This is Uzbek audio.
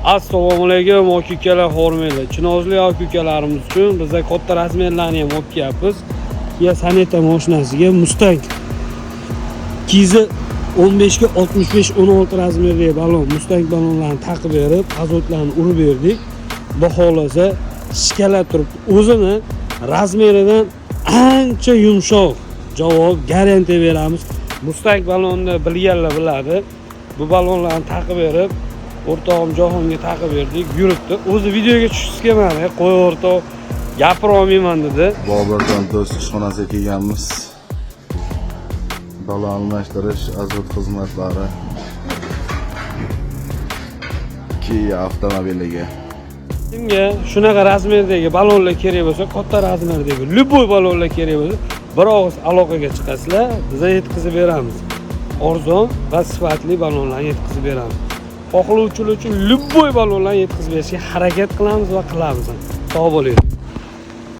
Assalomu alaykum aka-ukalar, hurmatli chinozli aka-ukalarimiz uchun bizga katta razmerlarni ham olib kelyapmiz. Ya Saneta mashinasiga Mustang Kiza 15 ga 65 16 razmerdagi balon, Mustang balonlarini taqib berib, azotlarni urib berdik. Xudo xolasa shkalab turibdi. O'zini razmeridan ancha yumshoq javob garantiya beramiz. Mustang balonni bilganlar biladi. Bu balonlarni taqib berib, o'rtog'im Jahonga taqib berdik, yuribdi. O'zi videoga tushishga kelmadi, qo'y o'rtoq gapira olmayman dedi. Boburjon do'st ishxonasiga kelganmiz. Balon almashtirish, azot xizmatlari. Kia avtomobiliga. Kimga shunaqa razmerdagi balonlar kerak bo'lsa, katta razmerdagi любой balonlar kerak bo'lsa, bir og'iz aloqaga chiqasizlar, biz yetkazib beramiz. Arzon va sifatli balonlarni yetkazib beramiz. Xohlovchilar uchun любой balonlarni yetkazib berishga harakat qilamiz va qilamiz. Sog' bo'ling.